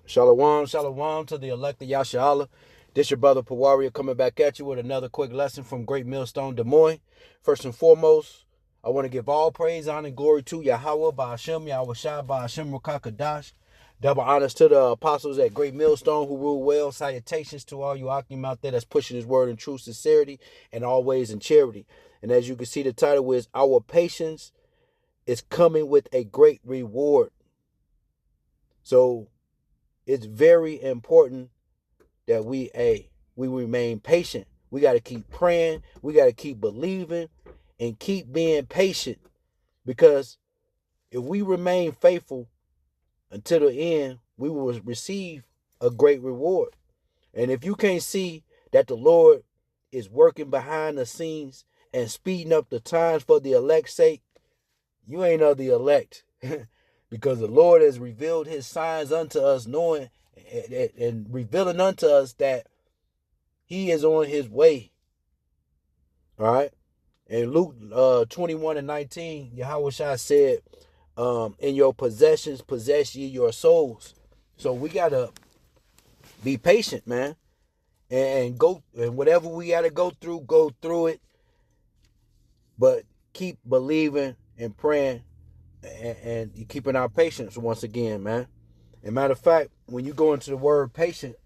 Shalom, shalom to the elect of Yasha. This your brother Pawaria coming back at you with another quick lesson from Great Millstone, Des Moines. First and foremost, I want to give all praise, honor, and glory to Yahweh, Ba'ashem, Yahweh Shai, Ba'ashem, Rukakadash. Double honors to the apostles at Great Millstone who rule well. Salutations to all you Akim out there that's pushing his word in true sincerity and always in charity. And as you can see, the title is Our Patience is Coming with a Great Reward. So, it's very important that we remain patient. We got to keep praying. We got to keep believing and keep being patient, because if we remain faithful until the end, we will receive a great reward. And if you can't see that the Lord is working behind the scenes and speeding up the times for the elect's sake, you ain't of the elect. Because the Lord has revealed his signs unto us, knowing and revealing unto us that he is on his way. All right. And Luke 21:19, Yahweh Shai said, in your possessions, possess ye your souls. So we got to be patient, man. And go, and whatever we got to go through it. But keep believing and praying and keeping our patience once again, man. As a matter of fact, when you go into the word patient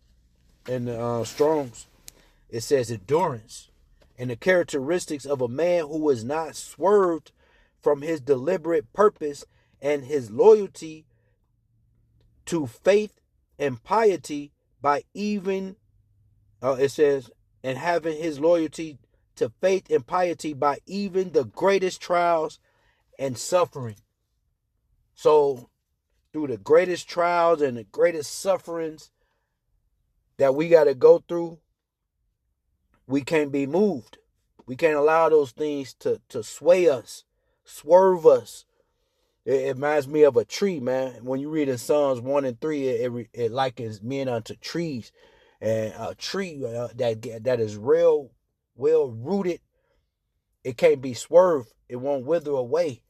in the Strong's, it says endurance and the characteristics of a man who is not swerved from his deliberate purpose and his loyalty to faith and piety by even, it says, and having his loyalty to faith and piety by even the greatest trials and suffering. So, through the greatest trials and the greatest sufferings that we got to go through, we can't be moved. We can't allow those things to sway us, swerve us. It reminds me of a tree, man. When you read in Psalms 1 and 3, it likens men unto trees. And a tree that is real well rooted, it can't be swerved. It won't wither away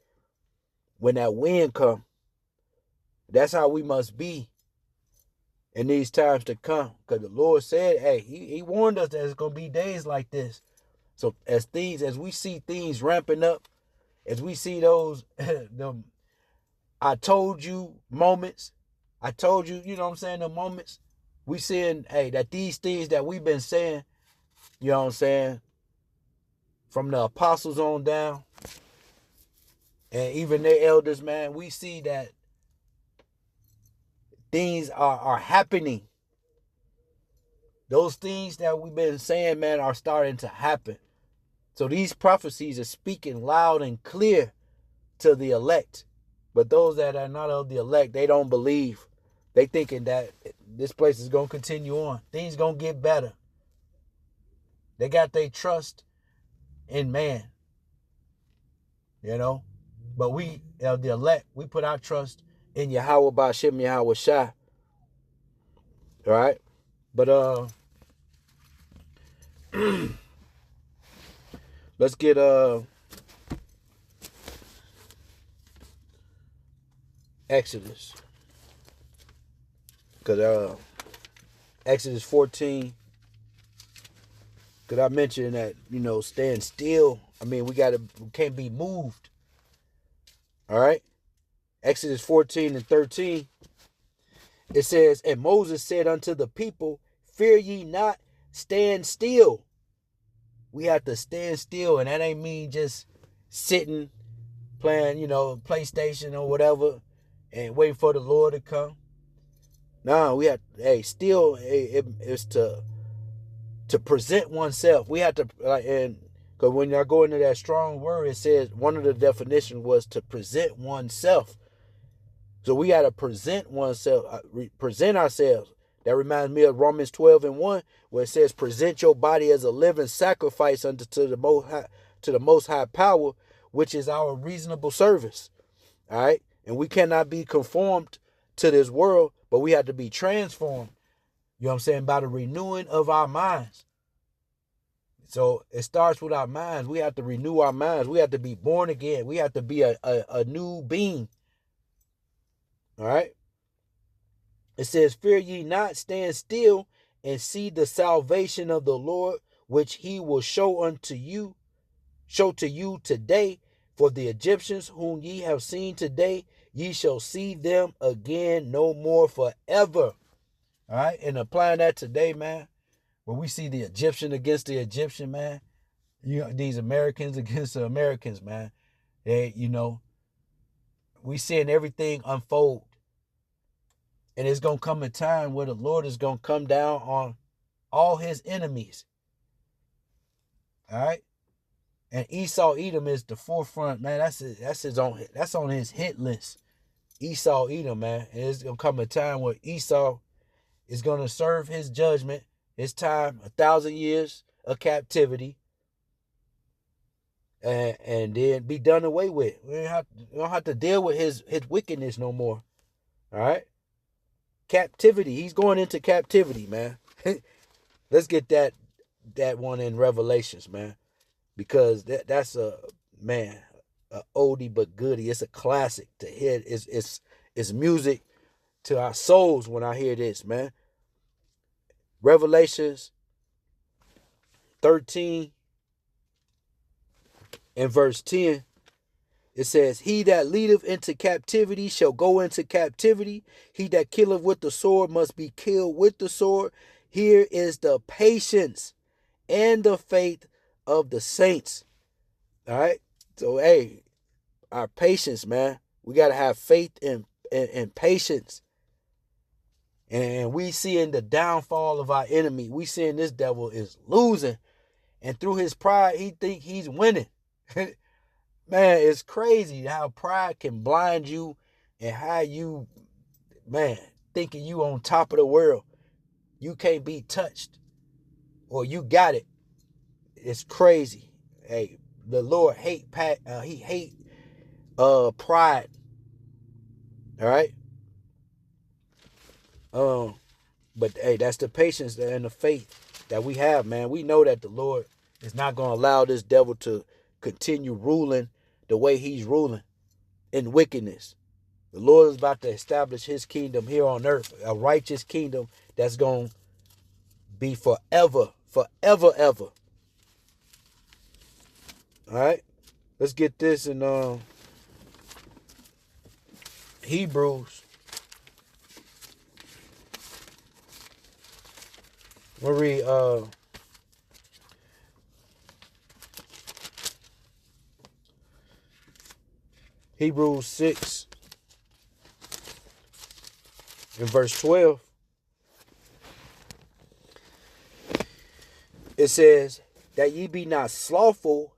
when that wind comes. That's how we must be in these times to come. Because the Lord said, hey, he warned us that there's going to be days like this. So as we see things ramping up, as we see those, the I told you moments, I told you, you know what I'm saying, the moments, we seeing, hey, that these things that we've been saying, you know what I'm saying, from the apostles on down, and even their elders, man, we see that things are happening. Those things that we've been saying, man, are starting to happen. So these prophecies are speaking loud and clear to the elect. But those that are not of the elect, they don't believe. They thinking that this place is going to continue on. Things going to get better. They got their trust in man. You know? But we, the elect, we put our trust in Yahweh Ba'ashem, Yahweh Shai. All right? But let's get Exodus. Because Exodus 14, because I mentioned that, stand still. I mean, we can't be moved. All right? Exodus 14 and 13, it says, and Moses said unto the people, fear ye not, stand still. We have to stand still, and that ain't mean just sitting, playing, PlayStation or whatever, and waiting for the Lord to come. No, we have, still, it's to present oneself. We have to, and because when I go into that strong word, it says one of the definitions was to present oneself. So we got to present oneself, present ourselves. That reminds me of Romans 12 and 1, where it says, present your body as a living sacrifice unto the most high power, which is our reasonable service. All right. And we cannot be conformed to this world, but we have to be transformed. You know what I'm saying? By the renewing of our minds. So it starts with our minds. We have to renew our minds. We have to be born again. We have to be a new being. All right. It says, fear ye not, stand still and see the salvation of the Lord, which he will show to you today. For the Egyptians whom ye have seen today, ye shall see them again no more forever. All right. And applying that today, man, when we see the Egyptian against the Egyptian, man, these Americans against the Americans, man, we seeing everything unfold. And it's going to come a time where the Lord is going to come down on all his enemies. All right. And Esau Edom is the forefront, man. That's on his hit list. Esau Edom, man. And it's going to come a time where Esau is going to serve his judgment, his time, 1,000 years of captivity, and then be done away with. We don't have to deal with his wickedness no more. All right? Captivity. He's going into captivity, man. Let's get that one in Revelations, man. Because that's a oldie but goodie. It's a classic to hear. It's music to our souls when I hear this, man. Revelations 13 and verse 10. It says, he that leadeth into captivity shall go into captivity. He that killeth with the sword must be killed with the sword. Here is the patience and the faith of the saints. All right. So, hey, our patience, man. We got to have faith and patience. And we seeing the downfall of our enemy. We seeing this devil is losing. And through his pride, he think he's winning. Man, it's crazy how pride can blind you and how you, man, thinking you on top of the world. You can't be touched. Or you got it. It's crazy. Hey, the Lord hate pride. All right. But hey, that's the patience and the faith that we have, man. We know that the Lord is not going to allow this devil to continue ruling the way he's ruling in wickedness. The Lord is about to establish his kingdom here on earth, a righteous kingdom that's going to be forever, ever. All right, let's get this in Hebrews. We'll read Hebrews 6 and verse 12. It says, that ye be not slothful,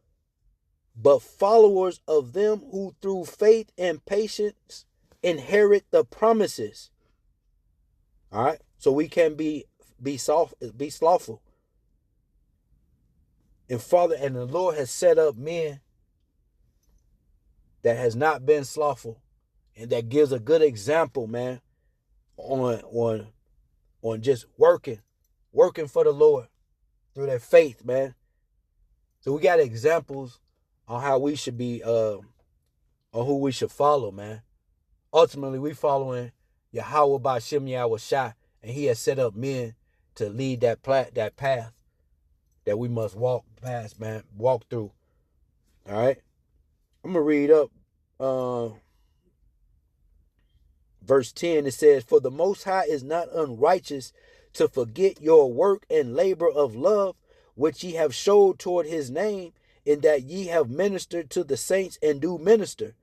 but followers of them who through faith and patience inherit the promises. All right. So we can be slothful. And the Lord has set up men that has not been slothful, and that gives a good example, man, on just working for the Lord through their faith, man. So we got examples on how we should be, on who we should follow, man. Ultimately, we following Yahweh Ba'Shem Yahushua, and he has set up men to lead that path that we must walk past, man, walk through. All right. I'm going to read up verse 10. It says, for the Most High is not unrighteous to forget your work and labor of love, which ye have showed toward his name, in that ye have ministered to the saints and do minister.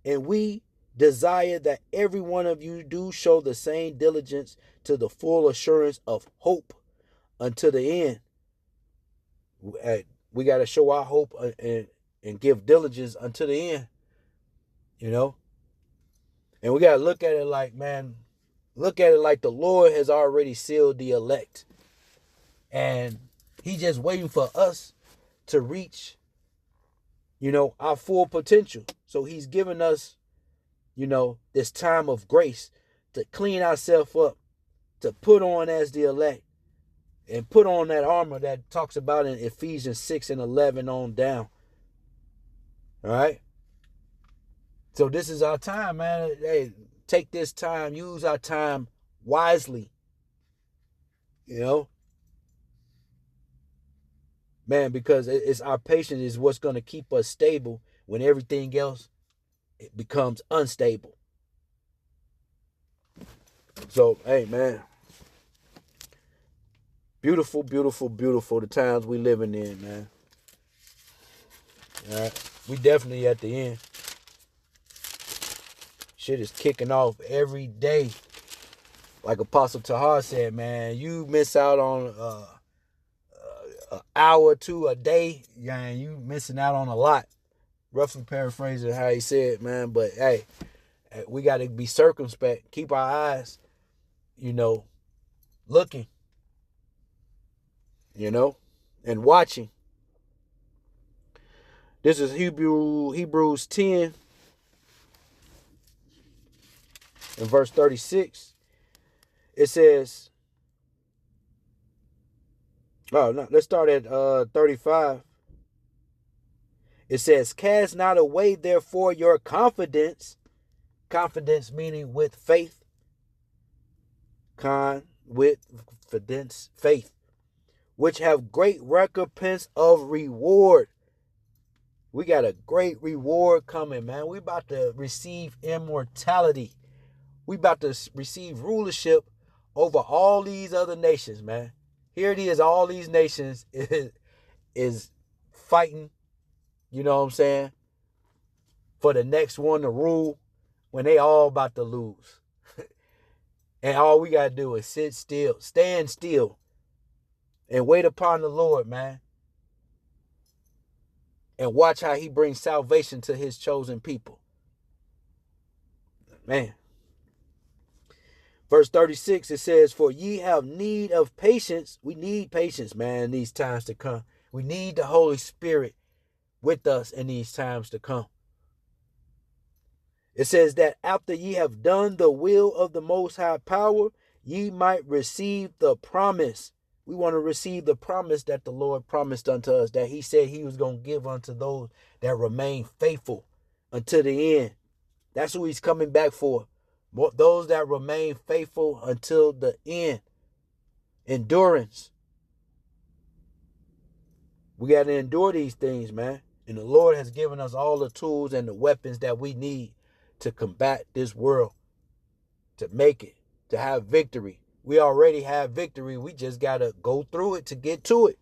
And we desire that every one of you do show the same diligence to the full assurance of hope unto the end. We got to show our hope and give diligence unto the end, And we got to look at it like, man, the Lord has already sealed the elect. And he's just waiting for us to reach, our full potential. So he's given us, this time of grace to clean ourselves up, to put on as the elect, and put on that armor that talks about in Ephesians 6 and 11 on down. All right. So this is our time, man. Hey, take this time, use our time wisely. You know, man, because it's our patience is what's going to keep us stable when everything else it becomes unstable. So, hey, man, beautiful, beautiful, beautiful the times we living in, man. All right, we definitely at the end. Shit is kicking off every day. Like Apostle Tahar said, man, you miss out on an hour or two a day, yeah, you missing out on a lot. Roughly paraphrasing how he said, man. But hey, we got to be circumspect. Keep our eyes, looking, and watching. This is Hebrews 10 and verse 36. It says, no, let's start at 35. It says, cast not away, therefore, your confidence. Confidence meaning with faith. With confidence, faith. Which have great recompense of reward. We got a great reward coming, man. We about to receive immortality. We about to receive rulership over all these other nations, man. Here it is, all these nations is fighting, you know what I'm saying, for the next one to rule when they all about to lose. And all we got to do is sit still, stand still, and wait upon the Lord, man. And watch how he brings salvation to his chosen people. Man. Verse 36, it says, for ye have need of patience. We need patience, man, in these times to come. We need the Holy Spirit with us in these times to come. It says that after ye have done the will of the Most High Power, ye might receive the promise. We want to receive the promise that the Lord promised unto us, that he said he was going to give unto those that remain faithful until the end. That's who he's coming back for. Those that remain faithful until the end. Endurance. We got to endure these things, man. And the Lord has given us all the tools and the weapons that we need to combat this world, to make it, to have victory. We already have victory. We just got to go through it to get to it.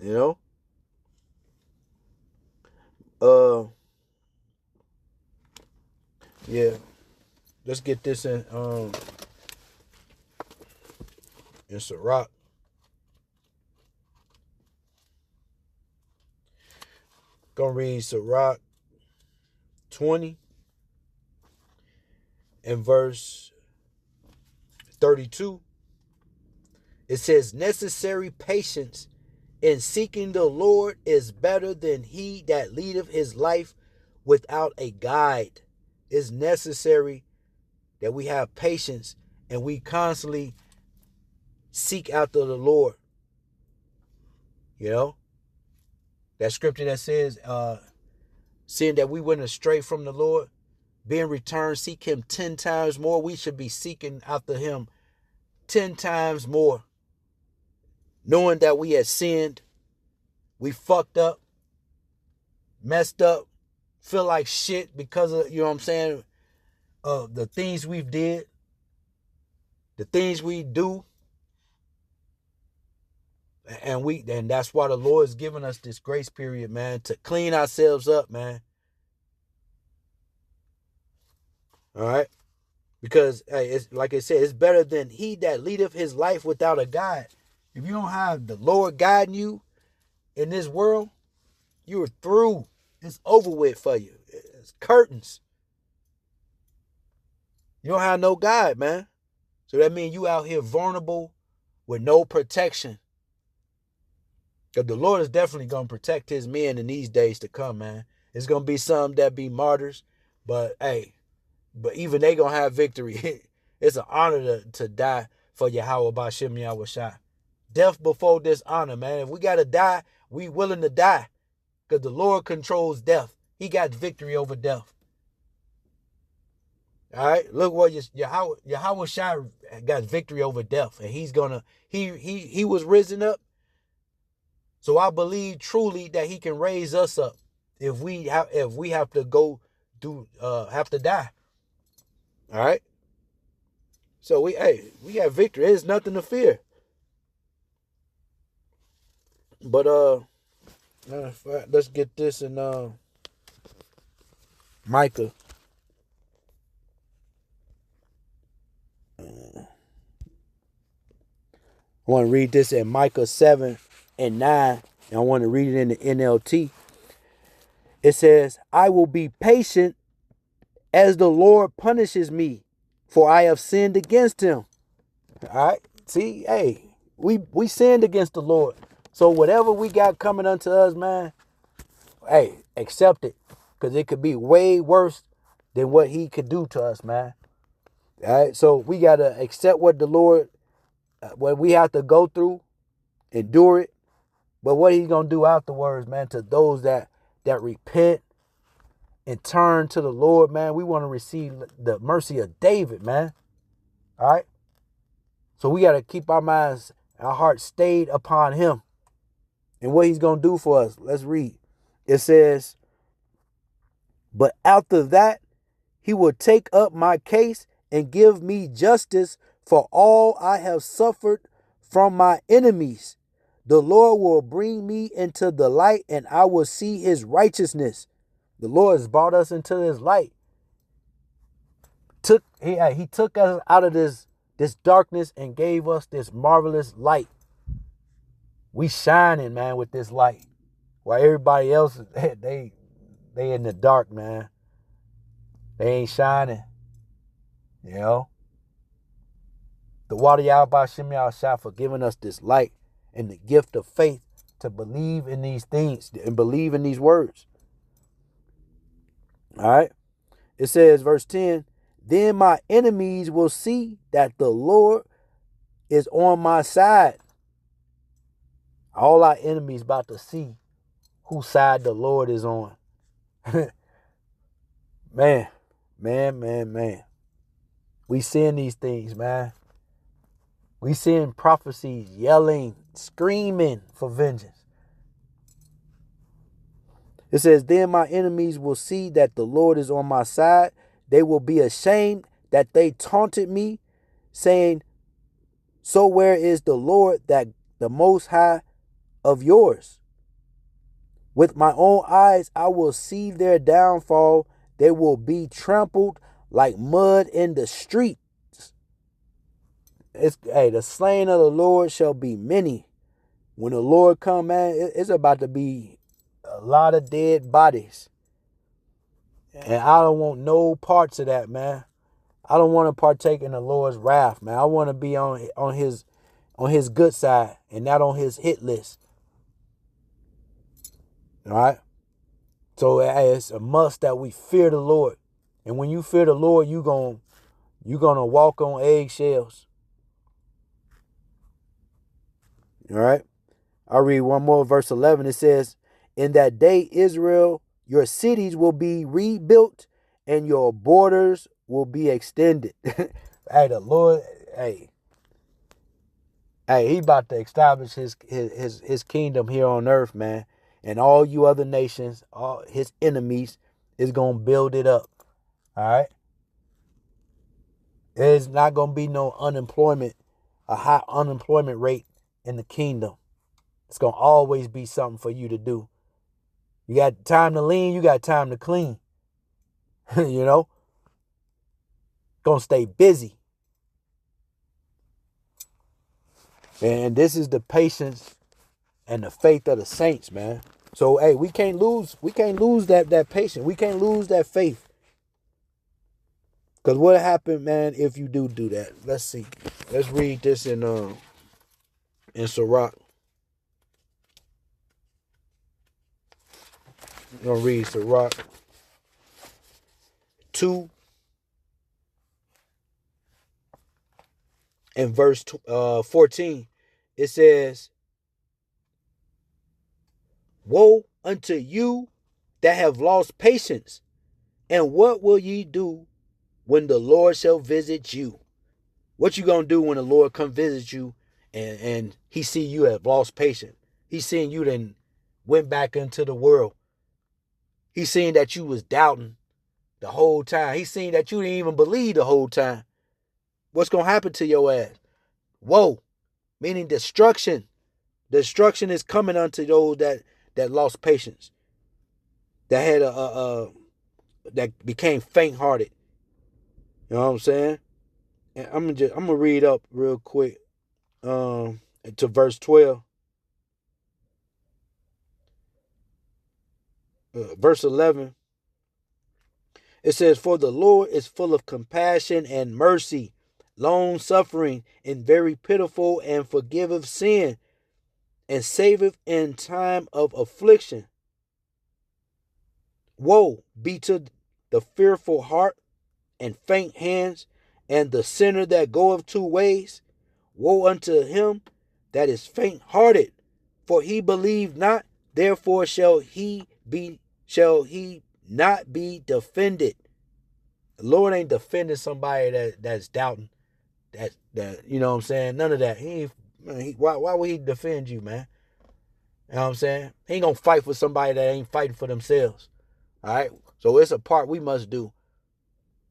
You know? Yeah. Let's get this in Sirach. Gonna read Sirach 20 and verse 32. It says, necessary patience in seeking the Lord is better than he that leadeth his life without a guide. It's necessary that we have patience and we constantly seek after the Lord. You know? That scripture that says, seeing that we went astray from the Lord, being returned, seek him 10 times more. We should be seeking after him 10 times more. Knowing that we had sinned, we fucked up, messed up, feel like shit because of, you know what I'm saying, the things we've did, the things we do. And that's why the Lord is giving us this grace period, man, to clean ourselves up, man. All right? Because, hey, it's like I said, it's better than he that leadeth his life without a guide. If you don't have the Lord guiding you in this world, you're through. It's over with for you. It's curtains. You don't have no guide, man. So that means you out here vulnerable with no protection. Because the Lord is definitely going to protect his men in these days to come, man. It's going to be some that be martyrs. But, hey, even they going to have victory. It's an honor to die for Yahweh Ba'Shem Yahushua. Death before dishonor, man. If we got to die, we willing to die. Because the Lord controls death. He got victory over death. All right, look what Yahweh Shai got victory over death, and he was risen up. So I believe truly that he can raise us up if we have to go do have to die. All right. So we got victory. There's nothing to fear. But let's get this in Micah. I want to read this in Micah 7 and 9. And I want to read it in the NLT. It says, I will be patient as the Lord punishes me, for I have sinned against him. All right. See, hey, we sinned against the Lord. So whatever we got coming unto us, man, hey, accept it. Because it could be way worse than what he could do to us, man. All right. So we got to accept what the Lord, what we have to go through, endure it. But what he's going to do afterwards, man, to those that repent and turn to the Lord, man, we want to receive the mercy of David, man. All right. So we got to keep our minds, our hearts stayed upon him and what he's going to do for us. Let's read. It says, but after that, he will take up my case and give me justice for all I have suffered from my enemies. The Lord will bring me into the light and I will see his righteousness. The Lord has brought us into his light. He took us out of this darkness and gave us this marvelous light. We shining, man, with this light. While everybody else, they in the dark, man. They ain't shining. You know? The water Yahweh Shem Yahshua for giving us this light and the gift of faith to believe in these things and believe in these words. All right. It says, verse 10, then my enemies will see that the Lord is on my side. All our enemies about to see whose side the Lord is on. Man. We seeing these things, man. We seeing prophecies yelling, screaming for vengeance. It says, then my enemies will see that the Lord is on my side. They will be ashamed that they taunted me, saying, so where is the Lord, that the Most High of yours? With my own eyes, I will see their downfall. They will be trampled like mud in the streets. The slain of the Lord shall be many. When the Lord come, man, it's about to be a lot of dead bodies. And I don't want no parts of that, man. I don't want to partake in the Lord's wrath, man. I want to be on his good side and not on his hit list. All right? So it's a must that we fear the Lord. And when you fear the Lord, you're gonna walk on eggshells. All right? I'll read one more, verse 11. It says, in that day, Israel, your cities will be rebuilt and your borders will be extended. Hey, the Lord, hey, he about to establish his kingdom here on earth, man. And all you other nations, all his enemies, is going to build it up. All right? There's not going to be no unemployment, a high unemployment rate in the kingdom. It's going to always be something for you to do. You got time to lean, you got time to clean. You know? Going to stay busy. And this is the patience and the faith of the saints, man. So, hey, we can't lose that patience. We can't lose that faith. Because what happened, man, if you do that? Let's see. Let's read this in Sirach. I'm going to read Sirach 2 and verse 14. It says, woe unto you that have lost patience, and what will ye do when the Lord shall visit you. What you gonna do when the Lord come visit you and he see you have lost patience? He seen you then went back into the world. He seen that you was doubting the whole time. He seen that you didn't even believe the whole time. What's gonna happen to your ass? Woe, meaning destruction. Destruction is coming unto those that lost patience, that had that became faint-hearted. You know what I'm saying? And I'm gonna read up real quick to verse 12. Verse 11. It says, "For the Lord is full of compassion and mercy, long suffering, and very pitiful, and forgiveth sin, and saveth in time of affliction. Woe be to the fearful heart and faint hands, and the sinner that goeth two ways. Woe unto him that is faint hearted, for he believed not, therefore shall he not be defended." The Lord ain't defending somebody that's doubting. That you know what I'm saying? None of that. Why would he defend you, man? You know what I'm saying? He ain't gonna fight for somebody that ain't fighting for themselves. All right? So it's a part we must do.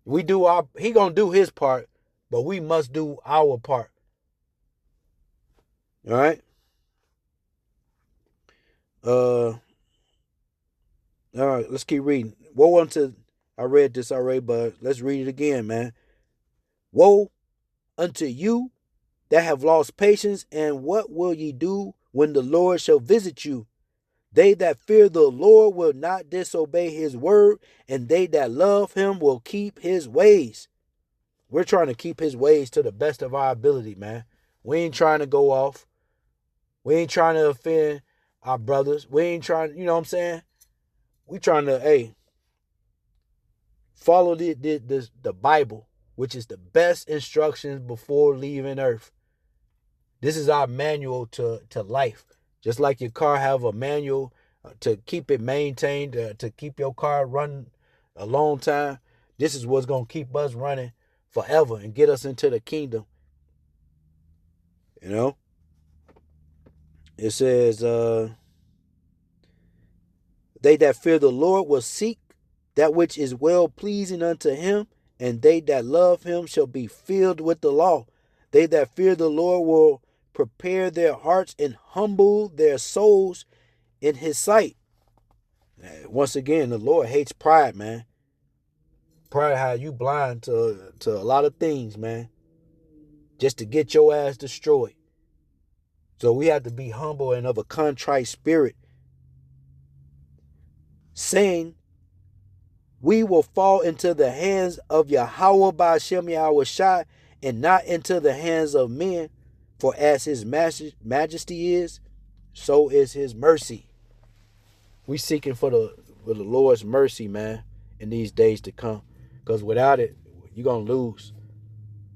He gonna do his part, but we must do our part. All right? All right, let's keep reading. Woe unto, I read this already, but let's read it again, man. Woe unto you that have lost patience, and what will ye do when the Lord shall visit you? They that fear the Lord will not disobey his word, and they that love him will keep his ways. We're trying to keep his ways to the best of our ability, man. We ain't trying to go off. We ain't trying to offend our brothers. We ain't trying, you know what I'm saying? We trying to, follow the Bible, which is the best instructions before leaving earth. This is our manual to life. Just like your car have a manual to keep it maintained, to keep your car running a long time. This is what's going to keep us running forever and get us into the kingdom. You know? It says, they that fear the Lord will seek that which is well pleasing unto him, and they that love him shall be filled with the law. They that fear the Lord will prepare their hearts and humble their souls in his sight. Once again, the Lord hates pride, man. Pride how you blind to a lot of things, man, just to get your ass destroyed. So we have to be humble and of a contrite spirit, saying, we will fall into the hands of Yahweh Ba'ashem Yahushua, and not into the hands of men. For as his majesty is, so is his mercy. We seeking for the Lord's mercy, man, in these days to come. Because without it, you're going to lose.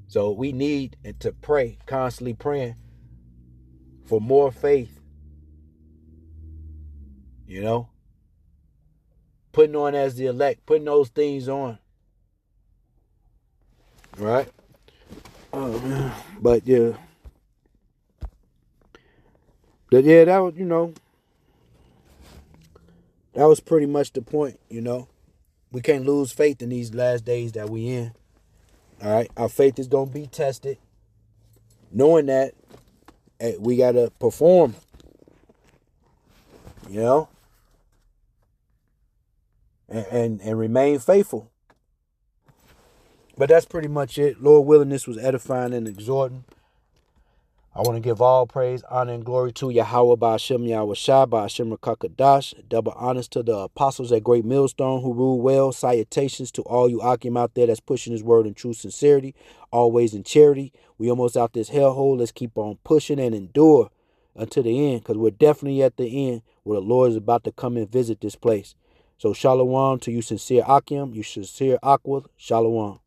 So we need to pray, constantly praying for more faith. You know? Putting on as the elect, putting those things on. Right? But yeah. But yeah, that was, that was pretty much the point, We can't lose faith in these last days that we in. All right? Our faith is going to be tested. Knowing that, we got to perform. And remain faithful. But that's pretty much it. Lord willing, this was edifying and exhorting. I want to give all praise, honor, and glory to Yahweh Ba'ashem Yahushua Ba'ashem Rakakadash. Double honors to the apostles at Great Millstone who rule well. Salutations to all you Akim out there that's pushing his word in true sincerity, always in charity. We almost out this hellhole. Let's keep on pushing and endure until the end, because we're definitely at the end where the Lord is about to come and visit this place. So shalom to you sincere Akim, you sincere Aqua. Shalom.